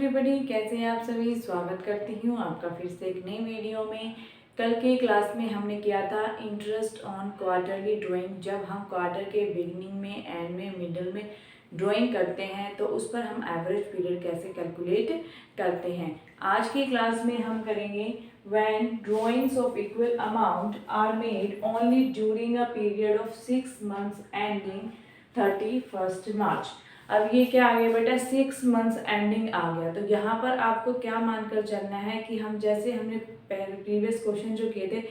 Everybody, कैसे हैं आप सभी। स्वागत करती हूँ आपका फिर से एक नई वीडियो में। कल के क्लास में हमने किया था इंटरेस्ट ऑन क्वार्टरली ड्राइंग। जब हम क्वार्टर के बिगिनिंग में, एंड में, मिडल में ड्राइंग करते हैं तो उस पर हम एवरेज पीरियड कैसे कैलकुलेट करते हैं। आज की क्लास में हम करेंगे when drawings of equal amount are made only during a period of 6 months ending 31 March. अब ये क्या आ गया बेटा, 6 मंथ्स एंडिंग आ गया। तो यहाँ पर आपको क्या मानकर चलना है कि हम जैसे हमने पहले प्रीवियस क्वेश्चन जो किए थे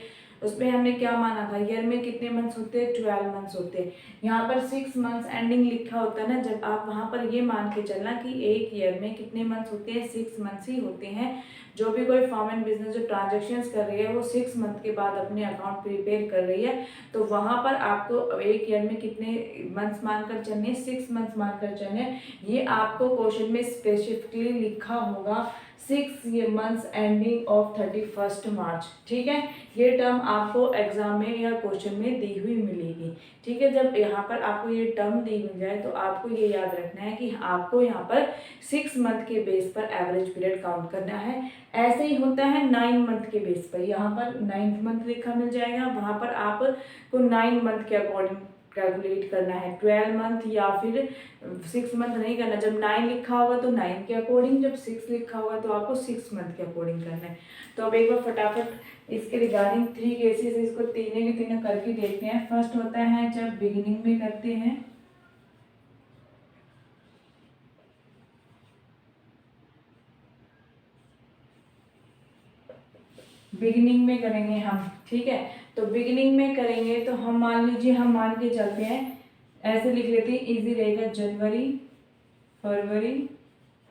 उसमें हमने क्या माना था, ईयर में कितने मंथ्स होते हैं, 12 मंथ्स होते हैं। यहाँ पर 6 मंथ्स एंडिंग लिखा होता है ना, जब आप वहाँ पर ये मान के चलना कि एक ईयर में कितने मंथ्स होते हैं, 6 मंथ्स ही होते हैं। जो भी कोई फॉर्म एंड बिजनेस जो ट्रांजेक्शन्स कर रही है वो 6 मंथ के बाद अपने अकाउंट प्रिपेयर कर रही है, तो वहाँ पर आपको एक ईयर में कितने मंथ्स मानकर चलने, 6 मंथ्स मानकर चलने। ये आपको क्वेश्चन में स्पेसिफिकली लिखा होगा 6 मंथ्स एंडिंग ऑफ 31 मार्च। ठीक है, ये टर्म आपको एग्जाम में या क्वेश्चन में दी हुई मिलेगी। ठीक है, जब यहाँ पर आपको ये टर्म दी मिल जाए तो आपको ये याद रखना है कि आपको यहाँ पर 6 मंथ के बेस पर एवरेज पीरियड काउंट करना है। ऐसे ही होता है 9 मंथ के बेस पर। यहाँ पर 9th मंथ लिखा मिल जाएगा, वहाँ पर आपको 9 मंथ के अकॉर्डिंग कैलकुलेट करना है। 12 मंथ या फिर 6 मंथ नहीं करना। जब 9 लिखा होगा तो 9 के अकॉर्डिंग, जब 6 लिखा होगा तो आपको 6 मंथ के अकॉर्डिंग करना है। तो अब एक बार फटाफट इसके रिगार्डिंग 3 केसेस इसको तीनों के तीनों करके देखते हैं। फर्स्ट होता है जब बिगिनिंग में करते हैं, बिगिनिंग में करेंगे हम। ठीक है, तो बिगिनिंग में करेंगे तो हम मान लीजिए, हम मान के चलते हैं, ऐसे लिख लेते हैं, इजी रहेगा। जनवरी, फरवरी,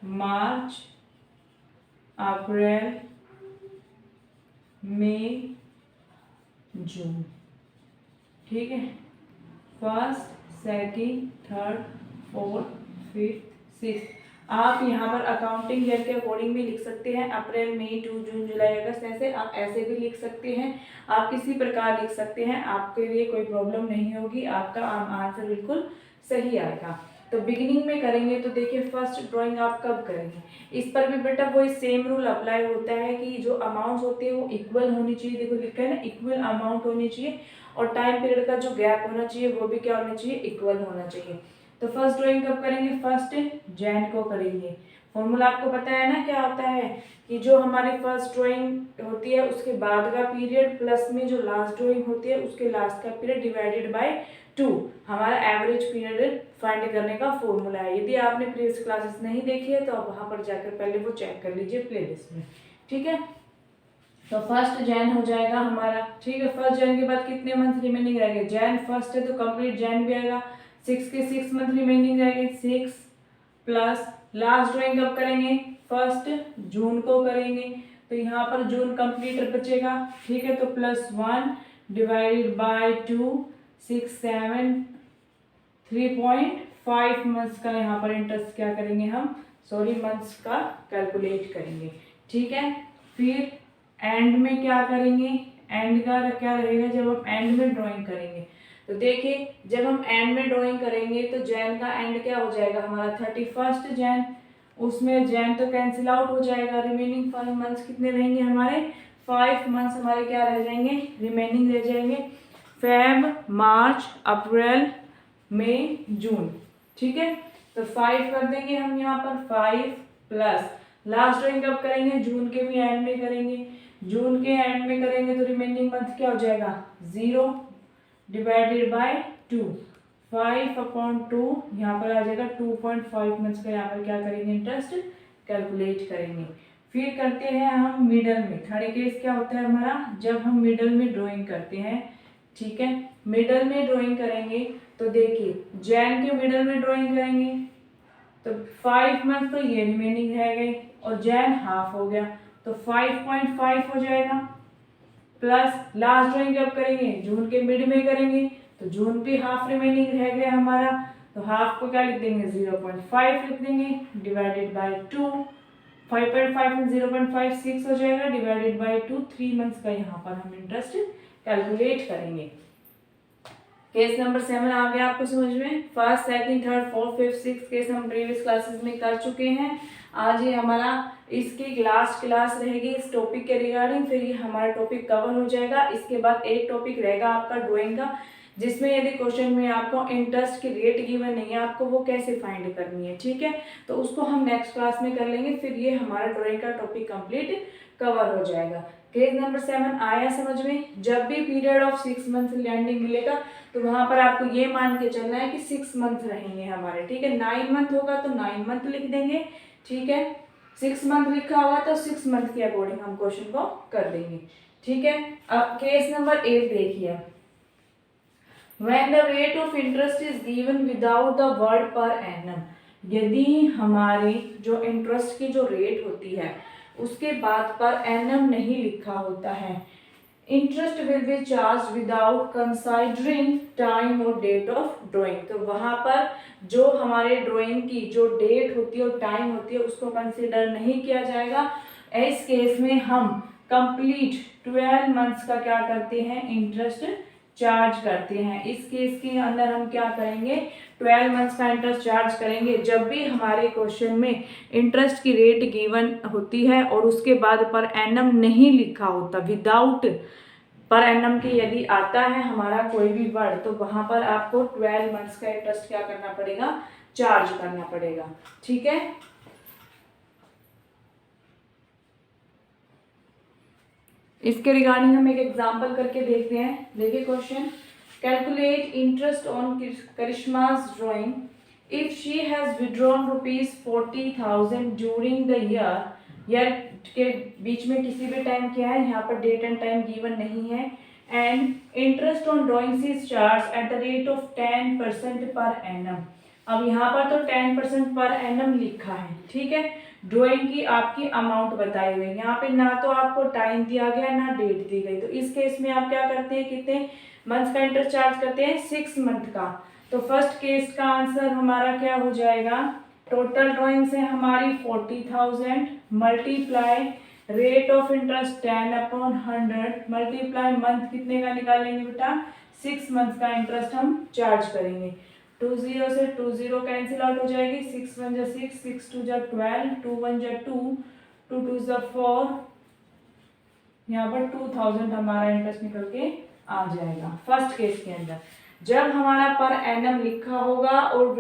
मार्च, अप्रैल, मई, जून। ठीक है, first, second, third, fourth, fifth, six. आप यहाँ पर अकाउंटिंग ईयर के अकॉर्डिंग भी लिख सकते हैं, अप्रैल, मई, जून, जुलाई, अगस्त। ऐसे आप ऐसे भी लिख सकते हैं, आप किसी प्रकार लिख सकते हैं, आपके लिए कोई प्रॉब्लम नहीं होगी, आपका आंसर बिल्कुल सही आएगा। तो बिगिनिंग में करेंगे तो देखिए, फर्स्ट ड्राइंग आप कब करेंगे, इस पर भी बेटा वही सेम रूल अप्लाई होता है कि जो अमाउंट्स होते हैं वो इक्वल होनी चाहिए। देखो लिखा है ना, इक्वल अमाउंट होनी चाहिए, और टाइम पीरियड का जो गैप होना चाहिए वो भी क्या होना चाहिए, इक्वल होना चाहिए। तो फर्स्ट ड्राइंग कब करेंगे, 1 जैन को करेंगे। फॉर्मूला आपको पता है ना क्या होता है, कि जो हमारी फर्स्ट ड्राइंग होती है उसके बाद का पीरियड प्लस में जो लास्ट ड्राइंग होती है उसके लास्ट का पीरियड डिवाइडेड बाय 2 हमारा एवरेज पीरियड फाइंड करने का फॉर्मूला है। यदि आपने प्रीवियस क्लासेस नहीं देखी है तो आप वहां पर जाकर पहले वो चेक कर लीजिए प्लेलिस्ट में। ठीक है, तो 1 जैन हो जाएगा हमारा। ठीक है, 1 जैन के बाद कितने मंथ रिमेनिंग रहेंगे, जैन फर्स्ट है तो कंप्लीट जैन भी आएगा, 6 के 6 मंथ रिमेनिंग रहेंगे, 6 प्लस लास्ट ड्राइंग कब करेंगे, 1 जून को करेंगे, तो यहाँ पर जून कंप्लीट बचेगा। ठीक है, तो +1 डिवाइडेड बाय 2, 6, 7, 3.5 मंथ्स का यहाँ पर इंटरेस्ट क्या करेंगे हम, सॉरी मंथ्स का कैलकुलेट करेंगे। ठीक है, फिर एंड में क्या करेंगे, एंड का क्या रहेगा, जब हम एंड में ड्राइंग करेंगे तो देखिए, जब हम एंड में ड्राइंग करेंगे तो जैन का एंड क्या हो जाएगा हमारा 31 जैन। उसमें जैन तो कैंसिल आउट हो जाएगा, रिमेनिंग 5 मंथ्स कितने रहेंगे हमारे, 5 मंथ्स हमारे क्या रह जाएंगे, रिमेनिंग रह जाएंगे, फेब, मार्च, अप्रैल, मई, जून। ठीक है, तो 5 कर देंगे हम यहाँ पर, 5 प्लस लास्ट ड्राइंग कब करेंगे, जून के भी एंड में करेंगे, जून के एंड में करेंगे तो रिमेनिंग मंथ क्या हो जाएगा, 0 डिवाइडेड बाय 2, 5/2 यहाँ पर आ जाएगा, 2.5 मंथ्स का यहाँ पर क्या करेंगे, इंटरेस्ट कैलकुलेट करेंगे। फिर करते हैं हम मिडल में। थर्ड केस क्या होता है हमारा, जब हम मिडल में ड्राइंग करते हैं। ठीक है, मिडल में ड्राइंग करेंगे तो देखिए, जैन के मिडल में ड्राइंग करेंगे तो 5 मंथ तो ये रिमेनिंग रह गए, और जैन हाफ हो गया तो 5.5 हो जाएगा, प्लस लास्ट ड्राइंग जब करेंगे जून के मिड में करेंगे तो जून भी हाफ रिमेनिंग रह गया हमारा, तो हाफ को क्या लिख देंगे, 0.5 लिख देंगे, डिवाइडेड बाय 2, 5.5 में 0.5 6 हो जाएगा, डिवाइडेड बाय 2, 3 मंथ्स का यहाँ पर हम इंटरेस्ट कैलकुलेट करेंगे। केस नंबर 7 आ गया आपको समझ में। First, second, third, fourth, fifth, six case हम प्रीवियस क्लासेस में कर चुके हैं। आज ये हमारा इसकी लास्ट क्लास रहेगी इस टॉपिक के रिगार्डिंग, फिर ये हमारा टॉपिक कवर हो जाएगा। इसके बाद एक टॉपिक रहेगा आपका ड्राइंग का, जिसमें यदि क्वेश्चन में आपको इंटरेस्ट की रेट गिवन नहीं है, आपको वो कैसे फाइंड करनी है, ठीक है, तो उसको हम नेक्स्ट क्लास में कर लेंगे। फिर ये हमारा ड्राइंग का टॉपिक कंप्लीट कवर हो जाएगा। केस नंबर 7 आया समझ में। जब भी पीरियड ऑफ 6 मंथ लैंडिंग मिलेगा तो वहां पर आपको ये मान के चलना है कि 6 मंथ रहेंगे हमारे, ठीक है। 9 मंथ होगा तो 9 मंथ लिख देंगे, ठीक है। 6 मंथ लिखा हुआ तो 6 मंथ के अकॉर्डिंग हम क्वेश्चन को कर देंगे, ठीक है। अब केस नंबर 8 देखिए। When the rate of interest is given without the word per annum, यदि हमारी जो इंटरेस्ट की जो रेट होती है उसके बाद पर एनम नहीं लिखा होता है, interest will be charge without considering time और डेट ऑफ ड्राइंग, तो वहां पर जो हमारे ड्राइंग की जो डेट होती है और टाइम होती है उसको कंसिडर नहीं किया जाएगा। इस केस में हम कंप्लीट 12 मंथ्स का क्या करते हैं, इंटरेस्ट चार्ज करते हैं। इस केस के अंदर हम क्या करेंगे, 12 मंथ्स का इंटरेस्ट चार्ज करेंगे। जब भी हमारे क्वेश्चन में इंटरेस्ट की रेट गिवन होती है और उसके बाद पर एनम नहीं लिखा होता, विदाउट पर एनम के यदि आता है हमारा कोई भी वर्ड, तो वहां पर आपको 12 मंथ्स का इंटरेस्ट क्या करना पड़ेगा, चार्ज करना पड़ेगा, ठीक है। इसके रिगार्डिंग हम एक एग्जांपल करके देखते हैं। देखिए क्वेश्चन, कैलकुलेट इंटरेस्ट ऑन करिश्मा's drawing if she has withdrawn ₹40,000 during the year के बीच में किसी भी टाइम क्या है, यहाँ पर डेट एंड टाइम गिवन नहीं है, and interest on drawings is charge at the rate of 10% per annum. अब यहाँ पर तो 10% पर एनम लिखा है, ठीक है। ड्राइंग की आपकी अमाउंट बताई हुई है, यहाँ पे ना तो आपको टाइम दिया गया ना डेट दी गई, तो इस केस में आप क्या करते हैं, कितने मंथ का इंटरेस्ट चार्ज करते हैं, 6 मंथ का। तो फर्स्ट केस का आंसर हमारा क्या हो जाएगा, टोटल ड्राइंग से हमारी 40,000 multiply rate of interest 10/100 multiply month कितने का निकालेंगे बेटा, 6 मंथ का इंटरेस्ट हम चार्ज करेंगे। 20 से 20 कैंसिल आउट हो जाएगी, 6 1 जा 6, 6 2 जा 12, 2 1 जा 2, 2 2 जा 4, यहाँ पर 2000 हमारा इंटरेस्ट निकल के आ जाएगा। फर्स्ट केस के अंदर जब हमारा पर एनम लिखा होगा और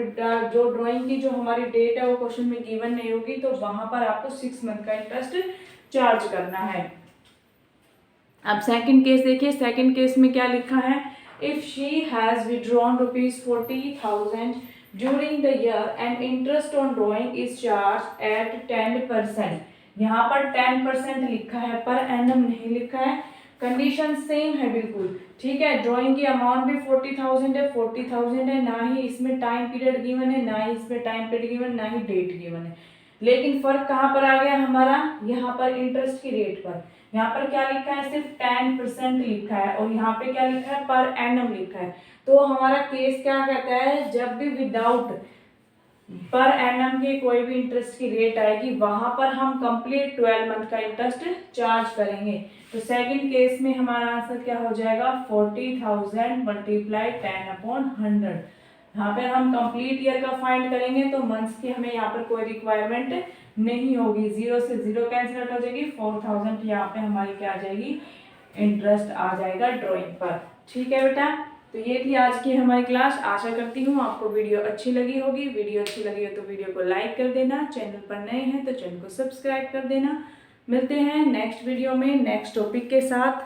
जो ड्राइंग की जो हमारी डेट है वो क्वेश्चन में गिवन नहीं होगी, तो वहां पर आपको 6 मंथ का इंटरेस्ट चार्ज करना है। अब सेकंड केस देखिए, सेकंड केस में क्या लिखा है, if she has withdrawn ₹40,000 during the year and interest on drawing is charged at 10%, यहाँ पर 10% लिखा है, पर एनम नहीं लिखा है, कंडीशन सेम है बिल्कुल, ठीक है। ड्राइंग की अमाउंट भी 40,000 है, 40,000 है, ना ही इसमें टाइम पीरियड गिवन है, ना ही इसमें टाइम पीरियड गिवन, ना ही डेट गिवन है, लेकिन फर्क कहाँ पर आ गया हमारा, यहाँ पर इंटरेस्ट की रेट पर। यहाँ पर क्या लिखा है, सिर्फ 10% लिखा है, और यहाँ पे क्या लिखा है, पर एनम लिखा है। तो हमारा केस क्या कहता है, जब भी विदाउट पर एनम के कोई भी इंटरेस्ट की रेट आएगी वहां पर हम कंप्लीट 12 मंथ का इंटरेस्ट चार्ज करेंगे। तो सेकंड केस में हमारा आंसर क्या हो जाएगा, 40,000 मल्टीप्लाई 10/100। यहाँ पर हम कंप्लीट ईयर का फाइंड करेंगे तो मंथ्स की हमें यहाँ पर कोई रिक्वायरमेंट नहीं होगी, 0 से 0 कैंसिल आउट हो जाएगी, 4000 यहाँ पे हमारी क्या आ जाएगी, इंटरेस्ट आ जाएगा ड्राइंग पर, ठीक है बेटा। तो ये थी आज की हमारी क्लास। आशा करती हूँ आपको वीडियो अच्छी लगी होगी। वीडियो अच्छी लगी हो तो वीडियो को लाइक कर देना, चैनल पर नए हैं तो चैनल को सब्सक्राइब कर देना। मिलते हैं नेक्स्ट वीडियो में नेक्स्ट टॉपिक के साथ।